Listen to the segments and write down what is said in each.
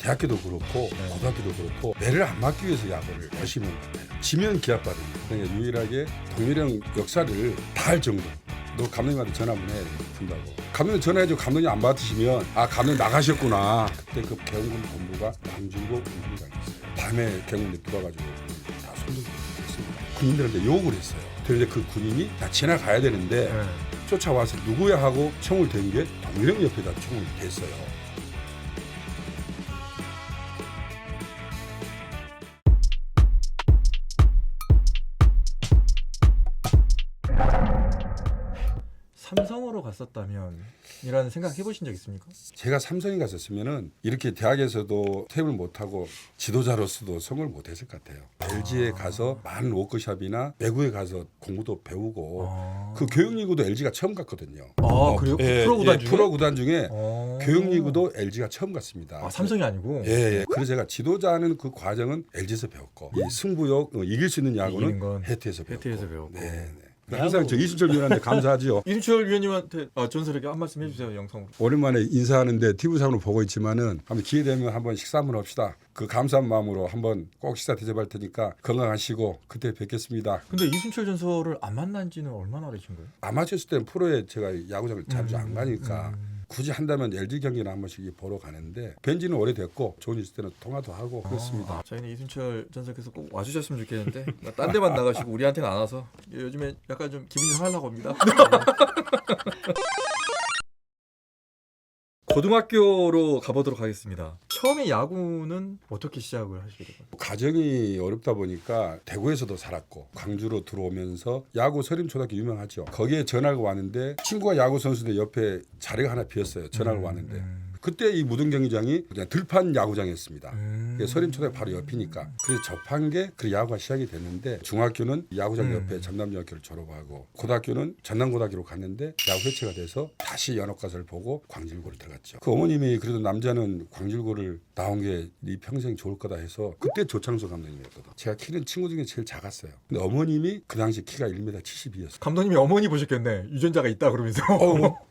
대학교도 그렇고 고등학교도 그렇고 매를 안 맞기 위해서 야구를 열심히 하는 것 같아요. 지면 기합받으니 그러니까 유일하게 동일형 역사를 다 할 정도. 너 감독님한테 전화 한번 해야 된다고. 감독님 전화해줘. 감독님 안 받으시면 아 감독님 나가셨구나. 그때 그 개원군 본부가 광주고 운동장이었어요. 밤에 개원군이 들어와가지고 다 손들고 했습니다. 군인들한테 욕을 했어요. 그런데 그 군인이 다 지나가야 되는데 쫓아와서 누구야 하고 총을 댄 게 동일형 옆에다 총을 댔어요. 삼성으로 갔었다면 이라는 생각 해보신 적 있습니까? 제가 삼성에 갔었으면은 이렇게 대학에서도 퇴임을 못하고 지도자로서도 성을 못했을 것 같아요. LG에 가서 많은 워크숍이나 외국에 가서 공부도 배우고 그 교육리그도 LG가 처음 갔거든요. 그래요? 예, 프로 구단 예, 중에? 프로 구단 중에 교육리그도 LG가 처음 갔습니다. 삼성이 아니고? 예. 그래서 제가 지도자하는 그 과정은 LG에서 배웠고 이 승부욕 이길 수 있는 야구는 해태에서 배웠고. 네. 항상 저 이순철 위원한테 감사하죠. 이순철 위원님한테 전설에게 한 말씀 해주세요. 영상으로. 오랜만에 인사하는데 TV상으로 보고 있지만은 한번 기회 되면 한번 식사 한번 합시다. 그 감사한 마음으로 한번 꼭 식사 대접할 테니까 건강하시고 그때 뵙겠습니다. 근데 이순철 전설을 안 만난 지는 얼마나 되신 거예요? 아마추어 때는 프로에 제가 야구장을 자주 안 가니까 굳이 한다면 LG 경기나 한 번씩 보러 가는데 뵌지는 오래됐고 좋은 일 있을 때는 통화도 하고 그렇습니다. 저희는 이순철 전설께서 꼭 와주셨으면 좋겠는데 딴 데만 나가시고 우리한테는 안 와서 요즘에 약간 좀 기분이 상하려고 합니다. 고등학교로 가보도록 하겠습니다. 처음에 야구는 어떻게 시작을 하시게 된 거예요? 가정이 어렵다 보니까 대구에서도 살았고 광주로 들어오면서 야구 서림초등학교 유명하죠. 거기에 전화가 왔는데 친구가 야구 선수들 옆에 자리가 하나 비었어요. 전화가 왔는데 그때 이 무등경기장이 그냥 들판 야구장이었습니다. 서림초등학교 바로 옆이니까. 그래서 접한 게 그 야구가 시작이 됐는데 중학교는 야구장 옆에 전남중학교를 졸업하고 고등학교는 전남고등학교로 갔는데 야구 해체가 돼서 다시 연합가서를 보고 광질고를 들어갔죠. 그 어머님이 그래도 남자는 광질고를 나온 게 네 평생 좋을 거다 해서 그때 조창수 감독님이었거든. 제가 키는 친구 중에 제일 작았어요. 근데 어머님이 그 당시 키가 1m 72였어요. 감독님이 어머니 보셨겠네. 유전자가 있다 그러면서.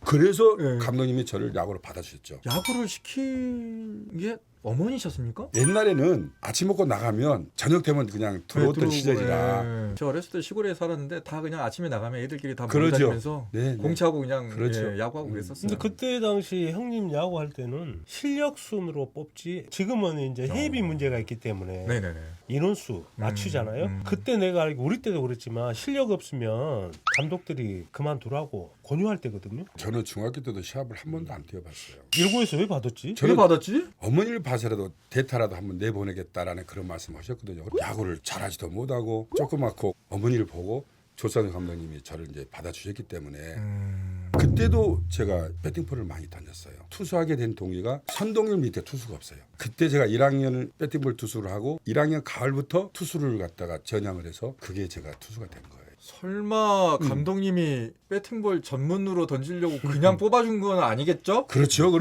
그래서 감독님이 저를 야구로 받아주셨죠. 야구를 시킨 게 어머니셨습니까? 옛날에는 아침 먹고 나가면 저녁 되면 그냥 들어왔던 시절이라. 저 어렸을 때 시골에 살았는데 다 그냥 아침에 나가면 애들끼리 다 그러죠. 모여다니면서 네. 공차하고 그냥 그렇죠. 야구하고 그랬었어요. 근데 그때 당시 형님 야구할 때는 실력 순으로 뽑지. 지금은 이제 헤비 문제가 있기 때문에 네네네. 인원수 맞추잖아요. 그때 내가 알기로 우리 때도 그랬지만 실력 없으면 감독들이 그만두라고 권유할 때거든요. 저는 중학교 때도 시합을 한 번도 안 뛰어봤어요. 일고에서 왜 받았지? 왜 받았지? 어머니를 봐서라도 대타라도 한번 내보내겠다라는 그런 말씀하셨거든요. 야구를 잘하지도 못하고 조그맣고 어머니를 보고 조상우 감독님이 저를 이제 받아주셨기 때문에 그때도 제가 배팅볼을 많이 던졌어요. 투수하게 된 동기가 선동열 밑에 투수가 없어요. 그때 제가 1학년을 배팅볼 투수를 하고 1학년 가을부터 투수를 갖다가 전향을 해서 그게 제가 투수가 된 거예요. 설마 감독님이 배팅볼 전문으로 던지려고 그냥 뽑아준 건 아니겠죠? 그렇죠.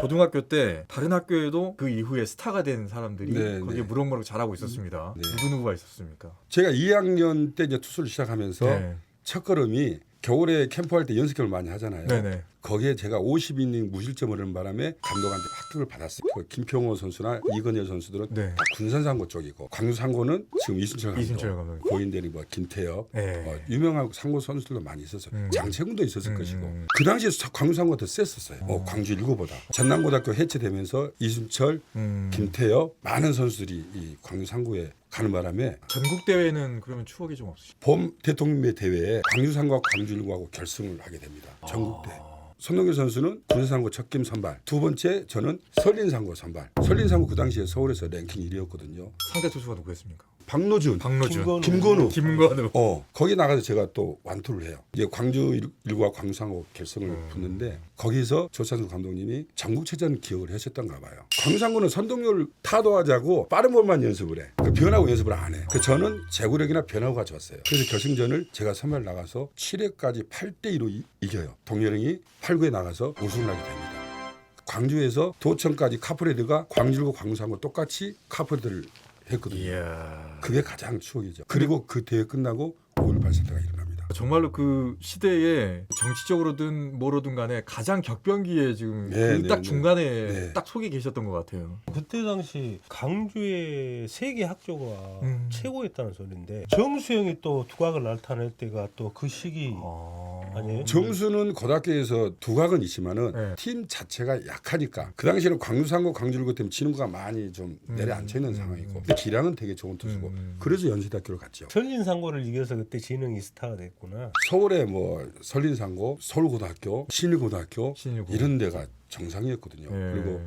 고등학교 때 다른 학교에도 그 이후에 스타가 된 사람들이 네, 거기에 네. 무럭무럭 잘하고 있었습니다. 네. 누구누구가 있었습니까? 제가 2학년 때 이제 투수를 시작하면서 네. 첫 걸음이 겨울에 캠프할 때 연습 경을 많이 하잖아요. 네네. 거기에 제가 50이닝 무실점을 하는 바람에 감독한테 합격을 받았어요. 그 김평호 선수나 이건열 선수들은 네. 다 군산상고 쪽이고 광주상고는 지금 이순철 감독, 고인대리 뭐 김태엽, 네. 유명한 상고 선수들도 많이 있었어요. 장채군도 있었을 것이고 그 당시에 광주상고가 더 셌었어요. 광주 일고보다. 전남고등학교 해체되면서 이순철, 김태엽 많은 선수들이 이 광주상고에 가는 바람에 전국 대회는 그러면 추억이 좀 없으시죠? 봄 대통령배 대회에 광주상고와 광주일고하고 결승을 하게 됩니다. 전국대. 손동규 선수는 군산상고 첫김 선발. 두 번째 저는 설린상고 선발. 설린상고 그 당시에 서울에서 랭킹 1위였거든요. 상대 투수가 누구였습니까? 박노준, 김건우. 거기 나가서 제가 또 완투를 해요. 이제 광주 일고와 광주상고 결승을 붙는데 거기서 조찬수 감독님이 전국체전 기억을 하셨던가 봐요. 광주상고는 선동열 타도하자고 빠른 볼만 연습을 해. 그 변화구 연습을 안 해. 저는 제구력이나 변화구가 좋았어요. 그래서 결승전을 제가 선발 나가서 7회까지 8대2로 이겨요. 동료령이 8구에 나가서 우승을 하게 됩니다. 광주에서 도천까지 카프레드가 광주고 광주상고 똑같이 카프레드를 했거든요. 그게 가장 추억이죠. 그리고 그 대회 끝나고 5.18 사태가 일어납니다. 정말로 그 시대에 정치적으로든 뭐로든 간에 가장 격변기에 지금 네, 그 딱 네, 중간에 네. 딱 속에 계셨던 것 같아요. 그때 당시 강주의 세계 학교가 음. 최고였다는 소리인데 정수영이 또 두각을 나타낼 때가 또 그 시기 아니에요? 정수는 고등학교에서 두각은 있지만은 네. 팀 자체가 약하니까 그 당시에는 광주상고 광주일고 때문에 지능구가 많이 좀 내려앉혀 있는 상황이고 근데 기량은 되게 좋은 투수고 그래서 연세대학교를 갔죠. 설린상고를 이겨서 그때 지능이 스타가 됐구나. 서울에 뭐 설린상고, 서울고등학교, 신일고등학교 신일고. 이런 데가 정상이었거든요. 네. 그리고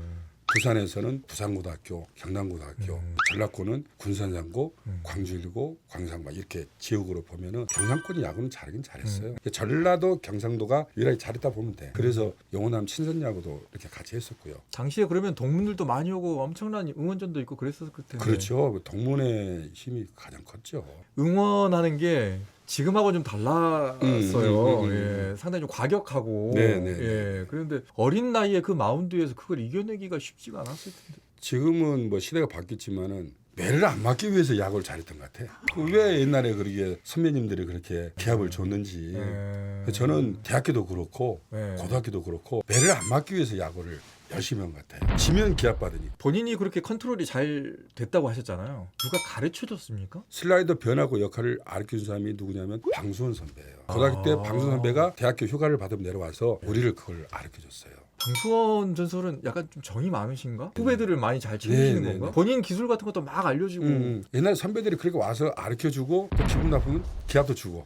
부산에서는 부산고등학교, 경남고등학교, 전라권은 군산상고, 광주일고, 광산고 이렇게 지역으로 보면은 경상권이 야구는 잘하긴 잘했어요. 전라도, 경상도가 유일하게 잘했다 보면 돼. 그래서 영호남 친선야구도 이렇게 같이 했었고요. 당시에 그러면 동문들도 많이 오고 엄청난 응원전도 있고 그랬었을 텐데. 그렇죠. 동문의 힘이 가장 컸죠. 응원하는 게 지금하고 좀 달랐어요. 음. 예, 상당히 좀 과격하고. 네, 네, 예, 그런데 어린 나이에 그 마운드에서 그걸 이겨내기가 쉽지가 않았을 텐데. 지금은 뭐 시대가 바뀌었지만은 매를 안 맞기 위해서 야구를 잘했던 것 같아. 왜 옛날에 그렇게 선배님들이 그렇게 기합을 줬는지. 예. 저는 대학교도 그렇고 예. 고등학교도 그렇고 매를 안 맞기 위해서 야구를 열심히 한 것 같아요. 지면 기합 받으니까. 본인이 그렇게 컨트롤이 잘 됐다고 하셨잖아요. 누가 가르쳐 줬습니까? 슬라이더 변화구 역할을 가르쳐준 사람이 누구냐면 방수원 선배예요. 고등학교 때 아. 방수원 선배가 대학교 휴가를 받으면 내려와서 우리를 그걸 가르쳐줬어요. 방수원 전설은 약간 좀 정이 많으신가? 후배들을 많이 잘 챙기시는 네, 네, 건가? 네. 본인 기술 같은 것도 막 알려주고. 옛날 선배들이 그렇게 와서 가르쳐주고 또 기분 나쁘면 기합도 주고.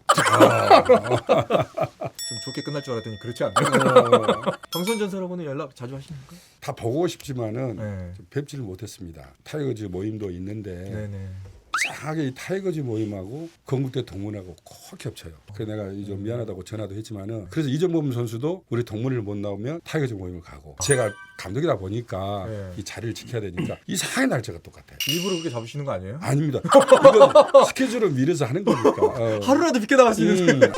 좀 좋게 끝날 줄 알았더니 그렇지 않네요. 방수원 전설하고는 연락 자주 하십니까? 다 보고 싶지만은 네. 좀 뵙지를 못했습니다. 타이거즈 모임도 있는데 네네. 이상하게 이 타이거즈 모임하고 건국대 동문하고 꼭 겹쳐요. 그래서 내가 좀 미안하다고 전화도 했지만은 그래서 이정범 선수도 우리 동문을 못 나오면 타이거즈 모임을 가고 제가 감독이다 보니까 네. 이 자리를 지켜야 되니까 이상하게 날짜가 똑같아요. 일부러 그렇게 잡으시는 거 아니에요? 아닙니다. 이건 스케줄을 미래서 하는 거니까. 하루라도 늦게 나가시는. 음.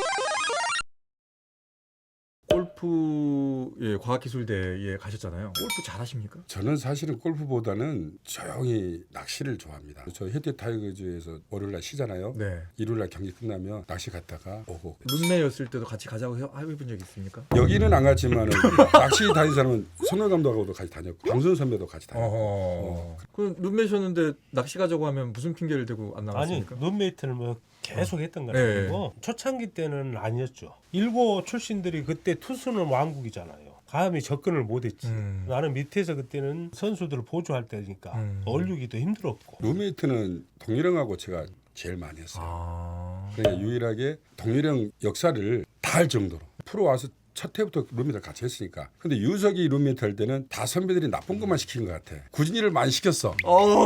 골프 과학기술대에 가셨잖아요. 골프 잘하십니까? 저는 사실은 골프보다는 조용히 낚시를 좋아합니다. 저 현대 타이거즈에서 월요일날 쉬잖아요. 네. 일요일날 경기 끝나면 낚시 갔다가 오고. 룸메였을 때도 같이 가자고 해본 적 있습니까? 여기는 안 갔지만은 낚시 다닌 사람은 손흥 감독하고도 같이 다녔고 방순 선배도 같이 다녔고. 그럼 룸메셨는데 낚시 가자고 하면 무슨 핑계를 대고 안 아니 나갔습니까? 룸메이트를 뭐 계속 했던 건 네. 아니고 초창기 때는 아니었죠. 일고 출신들이 그때 투수는 왕국이잖아요. 감히 접근을 못했지. 나는 밑에서 그때는 선수들을 보조할 때니까 얼리기도 힘들었고. 룸메이트는 동일형하고 제가 제일 많이 했어요. 아. 그러니까 유일하게 동일형 역사를 다 할 정도로 프로 와서 첫 해부터 룸메이트를 같이 했으니까. 근데 유석이 룸메이트 할 때는 다 선배들이 나쁜 것만 시킨 것 같아. 굳은 일을 많이 시켰어.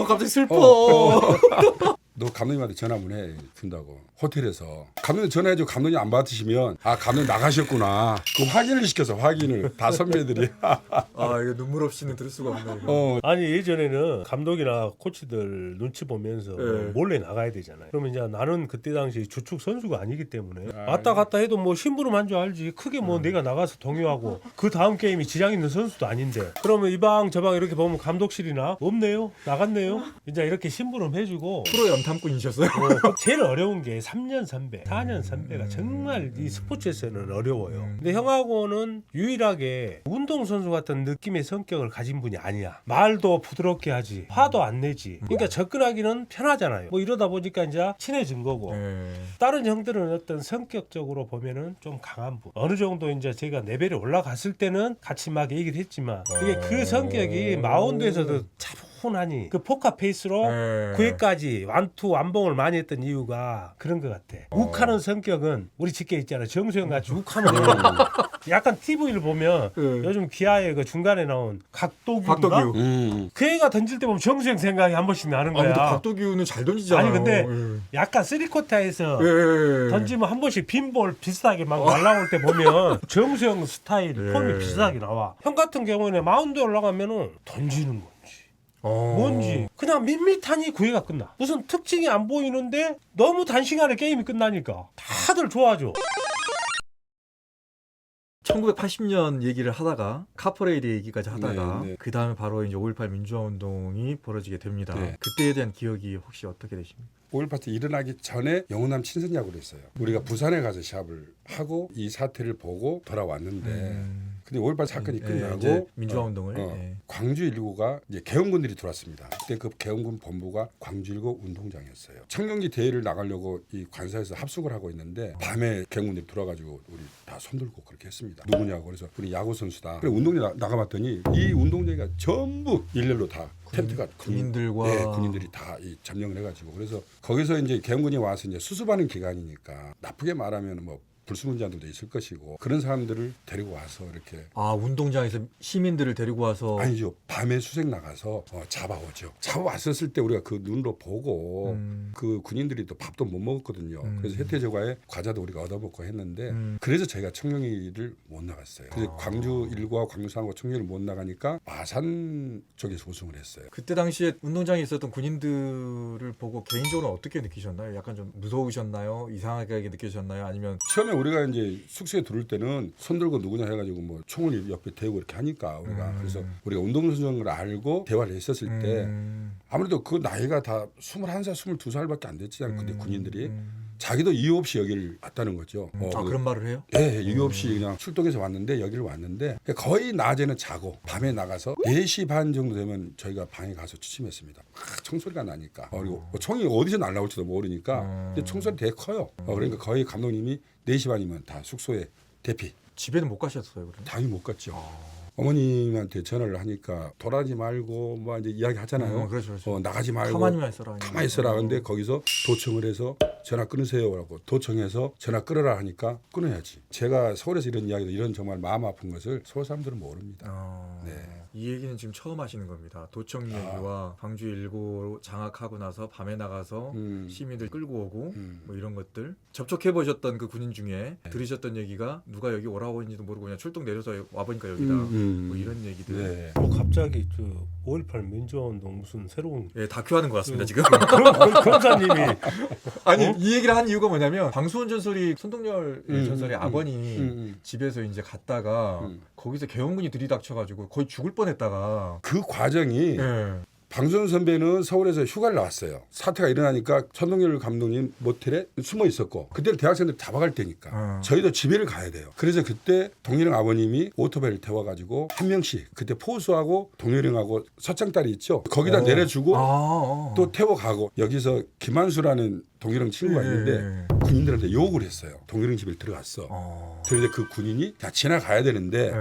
갑자기 슬퍼. 너 감독님한테 전화 한번 해 준다고 호텔에서 감독님 전화해줘. 감독님 안 받으시면 아 감독님 나가셨구나. 그 확인을 시켜서 확인을 다 선배들이. 이거 눈물 없이는 들을 수가 없네. 이거. 아니 예전에는 감독이나 코치들 눈치 보면서 네. 몰래 나가야 되잖아요. 그러면 이제 나는 그때 당시 주축 선수가 아니기 때문에 왔다 갔다 해도 뭐 심부름한 줄 알지. 크게 뭐 내가 나가서 동요하고 그 다음 게임이 지장 있는 선수도 아닌데. 그러면 이 방 저 방 이렇게 보면 감독실이나 없네요. 나갔네요. 이제 이렇게 심부름 해주고. 프로 염탐꾼이셨어요? 제일 어려운 게 3년 선배, 4년 선배가 정말 이 스포츠에서는 어려워요. 근데 형하고는 유일하게 운동선수 같은 느낌의 성격을 가진 분이 아니야. 말도 부드럽게 하지, 화도 안 내지. 그러니까 접근하기는 편하잖아요. 뭐 이러다 보니까 이제 친해진 거고. 다른 형들은 어떤 성격적으로 보면은 좀 강한 분. 어느 정도 이제 제가 레벨이 올라갔을 때는 같이 막 얘기를 했지만 이게 그 성격이 마운드에서도 차분하니 그 포카 페이스로 9회까지 완투 완봉을 많이 했던 이유가 그런 것 같아. 욱하는 성격은 우리 직계 있잖아. 정수영 같이 욱하면 약간 TV를 보면 요즘 기아의 그 중간에 나온 각도규인가? 그 애가 던질 때 보면 정수영 생각이 한 번씩 나는 거야. 근데 박도규는 잘 던지잖아요. 아니 근데 약간 쓰리쿼터에서 던지면 한 번씩 빈볼 비슷하게 막 날라올 때 보면 정수영 스타일 폼이 비슷하게 나와. 형 같은 경우는 마운드에 올라가면은 던지는 건지 뭔지 그냥 밋밋하니 9회가 끝나. 무슨 특징이 안 보이는데 너무 단시간에 게임이 끝나니까 다들 좋아하죠. 1980년 얘기를 하다가 카퍼레이드 얘기까지 하다가 네. 그 다음에 바로 이제 5.18 민주화 운동이 벌어지게 됩니다. 네. 그때에 대한 기억이 혹시 어떻게 되십니까? 5.18 때 일어나기 전에 영호남 친선야구를 했어요. 우리가 부산에 가서 시합을 하고 이 사태를 보고 돌아왔는데 근데 5.18 사건이 끝나고 이제 민주화 운동을 광주 1구가 이제 개헌군들이 들어왔습니다. 그때 그 개헌군 본부가 광주 1구 운동장이었어요. 청년기 대회를 나가려고 이 관사에서 합숙을 하고 있는데 밤에 개헌군들이 들어와가지고 우리 다 손들고 그렇게 했습니다. 누구냐고 그래서 우리 야구 선수다. 그래 운동장 나가봤더니 이 운동장이 전부 일렬로 다 텐트가 군인들과 군인들이 다 이 점령을 해가지고 그래서 거기서 이제 개헌군이 와서 이제 수습하는 기간이니까 나쁘게 말하면 뭐 불순분자들도 있을 것이고 그런 사람들을 데리고 와서 이렇게 운동장에서 시민들을 데리고 와서 아니죠. 밤에 수색 나가서 잡아오죠. 잡아왔었을 때 우리가 그 눈으로 보고 그 군인들이 또 밥도 못 먹었거든요. 그래서 혜태저과에 과자도 우리가 얻어먹고 했는데 그래서 저희가 청룡리를 못 나갔어요. 그래서 광주 1구와 광주 3구 청룡리를 못 나가니까 마산 쪽에서 우승을 했어요. 그때 당시에 운동장에 있었던 군인들을 보고 개인적으로 어떻게 느끼셨나요? 약간 좀 무서우셨나요? 이상하게 느끼셨나요? 아니면 처음에 우리가 이제 숙소에 들어올 때는 손 들고 누구냐 해가지고 뭐 총을 옆에 대고 이렇게 하니까 우리가 그래서 우리가 운동선수인 걸 알고 대화를 했었을 때 아무래도 그 나이가 다 21살, 22살밖에 안 됐지 않아요. 근데 군인들이 자기도 이유 없이 여기를 왔다는 거죠. 그런 말을 해요? 예, 이유 없이 그냥 출동해서 왔는데 여기를 왔는데 거의 낮에는 자고 밤에 나가서 4시 반 정도 되면 저희가 방에 가서 취침했습니다. 총소리가 나니까 그리고 총이 어디서 날라올지도 모르니까 근데 총소리 되게 커요. 그러니까 거의 감독님이 4시 반이면 다 숙소에 대피. 집에는 못 가셨어요, 그러면? 당연히 못 갔죠. 어머님한테 전화를 하니까 돌아가지 말고 뭐 이제 이야기 하잖아요. 그렇죠. 나가지 말고 가만히만 있어라. 가만히 있어라. 근데 거기서 도청을 해서 전화 끊으세요라고 도청해서 전화 끊으라 하니까 끊어야지. 제가 서울에서 이런 이야기도 이런 정말 마음 아픈 것을 서울 사람들은 모릅니다. 네. 이 얘기는 지금 처음 하시는 겁니다. 도청 얘기와 광주 1구 장악하고 나서 밤에 나가서 시민들 끌고 오고 뭐 이런 것들 접촉해 보셨던 그 군인 중에 들으셨던 얘기가 누가 여기 오라고 했는지도 모르고 그냥 출동 내려서 와보니까 여기다 뭐 이런 얘기들. 네. 갑자기 5.18 민주화운동 무슨 새로운 다큐하는 것 같습니다 지금. 검사님이 아니 이 얘기를 한 이유가 뭐냐면 방수원 전설이 손동열 전설의 아버님 집에서 이제 갔다가 거기서 개헌군이 들이닥쳐가지고 거의 죽을 뻔했다가 그 과정이 방수원 선배는 서울에서 휴가를 나왔어요. 사태가 일어나니까 손동열 감독님 모텔에 숨어 있었고 그때는 대학생들 잡아갈 때니까 저희도 집에를 가야 돼요. 그래서 그때 동일형 아버님이 오토바이를 태워가지고 한 명씩 그때 포수하고 동일형하고 서창딸이 있죠. 거기다 내려주고 또 태워가고 여기서 김한수라는 동일형 친구가 있는데 군인들한테 욕을 했어요. 동일형 집에 들어갔어. 그런데 그 군인이 다 지나가야 되는데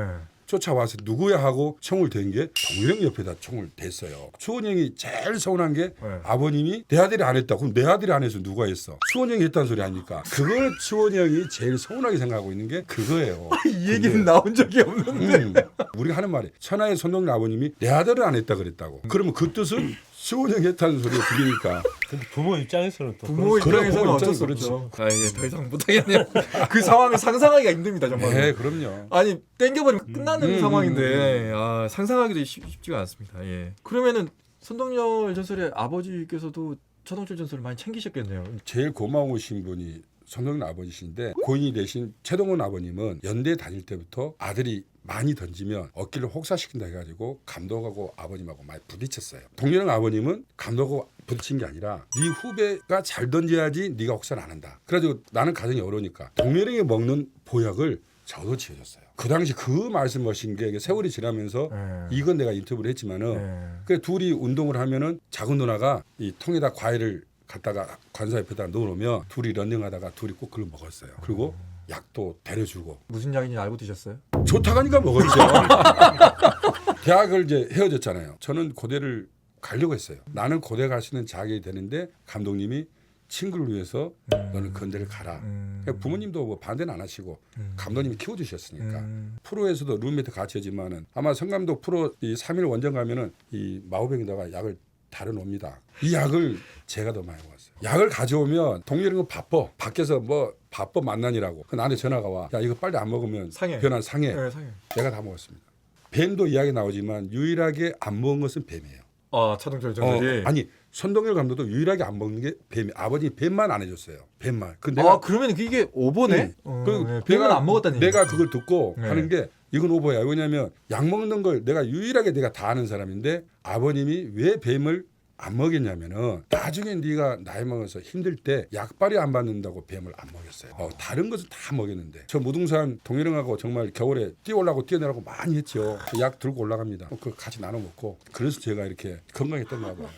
쫓아와서 누구야 하고 총을 댄 게 동일형 옆에다 총을 댔어요. 수원 형이 제일 서운한 게 아버님이 내 아들이 안 했다. 그럼 내 아들이 안 해서 누가 했어? 수원 형이 했다는 소리 아니까. 그걸 수원 형이 제일 서운하게 생각하고 있는 게 그거예요. 이 얘기는 나온 적이 없는데. 우리가 하는 말이 천하의 손동열 아버님이 내 아들을 안 했다 그랬다고. 그러면 그 뜻은 수원 형이 했다는 소리가 들리니까. 근데 부모 입장에서는 또 부모 입장에서는 어쩔 수 없죠. 이게 더 이상 못하겠네요. 그 상황을 상상하기가 힘듭니다 정말. 네, 그럼요. 아니 땡겨버리면 끝나는 상황인데 상상하기도 쉽지가 않습니다. 예. 그러면은 손동열 전설의 아버지께서도 차동철 전설을 많이 챙기셨겠네요. 제일 고마우신 분이 손동열 아버지신데 고인이 되신 최동원 아버님은 연대 다닐 때부터 아들이 많이 던지면 어깨를 혹사시킨다 해가지고 감독하고 아버님하고 많이 부딪혔어요. 동일형 아버님은 감독하고 부딪힌 게 아니라 네 후배가 잘 던져야지 네가 혹사를 안 한다. 그래가지고 나는 가정이 어려우니까 동일형이 먹는 보약을 저도 지어줬어요. 그 당시 그 말씀하신 게 세월이 지나면서 이건 내가 인터뷰를 했지만은 그래 둘이 운동을 하면은 작은 누나가 이 통에다 과일을 갖다가 관사 옆에다 넣어놓으면 둘이 런닝하다가 둘이 꼭 그걸 먹었어요. 그리고 약도 데려주고. 무슨 약인지 알고 드셨어요? 좋다고 하니까 먹었죠. 대학을 이제 헤어졌잖아요. 저는 고대를 가려고 했어요. 나는 고대 갈 수 있는 자격이 되는데 감독님이 친구를 위해서 너는 건대를 가라. 부모님도 뭐 반대는 안 하시고 감독님이 키워주셨으니까. 프로에서도 룸메이트 같이 하지만은 아마 성감독 프로 이 3일 원정 가면은 이 마호병에다가 약을 달아놉니다. 이 약을 제가 더 많이 먹었어요. 약을 가져오면 동료는 바빠. 밖에서 뭐 바빠 만나니라고. 나한테 전화가 와. 야 이거 빨리 안 먹으면 상해. 변환 상해. 네, 상해. 내가 다 먹었습니다. 뱀도 이야기 나오지만 유일하게 안 먹은 것은 뱀이에요. 차동철 전설이. 아니 손동열 감독도 유일하게 안 먹는 게 뱀이. 아버지 뱀만 안 해줬어요. 뱀만. 그 내가 그러면 이게 오버네? 뱀은 안 먹었다는 얘기. 내가 그걸 듣고 하는 게 이건 오버야. 왜냐하면 약 먹는 걸 내가 유일하게 내가 다 아는 사람인데 아버님이 왜 뱀을 안 먹였냐면은 나중에 네가 나이 먹어서 힘들 때 약발이 안 받는다고 뱀을 안 먹였어요. 다른 것은 다 먹였는데 저 무등산 동해령하고 정말 겨울에 뛰어올라고 뛰어내라고 많이 했죠. 약 들고 올라갑니다. 그 같이 나눠 먹고 그래서 제가 이렇게 건강했던가 봐요.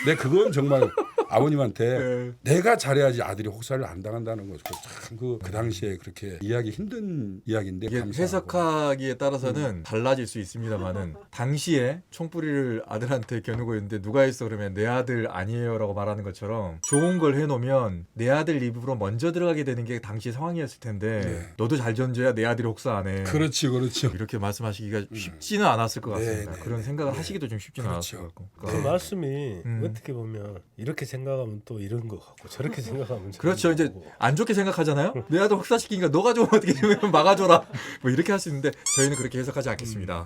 근데 그건 정말 아버님한테 내가 잘해야지 아들이 혹사를 안 당한다는 거죠. 참 그 당시에 그렇게 이해하기 힘든 이야기인데 이게 감사하고. 해석하기에 따라서는 달라질 수 있습니다만은 당시에 총뿌리를 아들한테 겨누고 있는데 누가 있어 그러면 내 아들 아니에요라고 말하는 것처럼 좋은 걸 해놓으면 내 아들 입으로 먼저 들어가게 되는 게 당시 상황이었을 텐데 네. 너도 잘 던져야 내 아들이 혹사 안 해. 그렇죠. 이렇게 말씀하시기가 쉽지는 않았을 것 같습니다. 네, 그런 네, 생각을 네. 하시기도 좀 쉽지는 그렇죠. 않았을 것 같고. 그 말씀이 음. 어떻게 보면 이렇게 생각하면 또 이런 것 같고 저렇게 생각하면 저런 그렇죠. 것 이제 같고. 안 좋게 생각하잖아요. 내 아들 혹사시키니까 너가 좀 어떻게 좀 막아줘라. 뭐 이렇게 할 수 있는데 저희는 그렇게 해석하지 않겠습니다.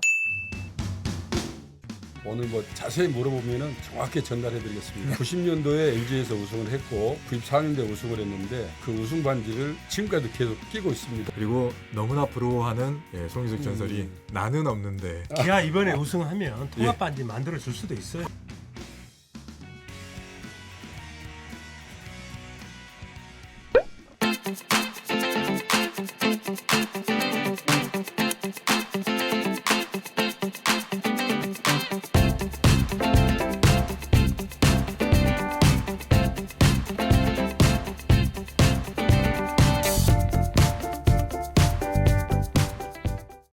오늘 뭐 자세히 물어보면은 정확히 전달해드리겠습니다. 90년도에 LG에서 우승을 했고 94년도에 우승을 했는데 그 우승 반지를 지금까지도 계속 끼고 있습니다. 그리고 너무나 부러워하는 송유석 전설이 나는 없는데 기아 이번에 우승하면 통합 반지 만들어 줄 수도 있어요.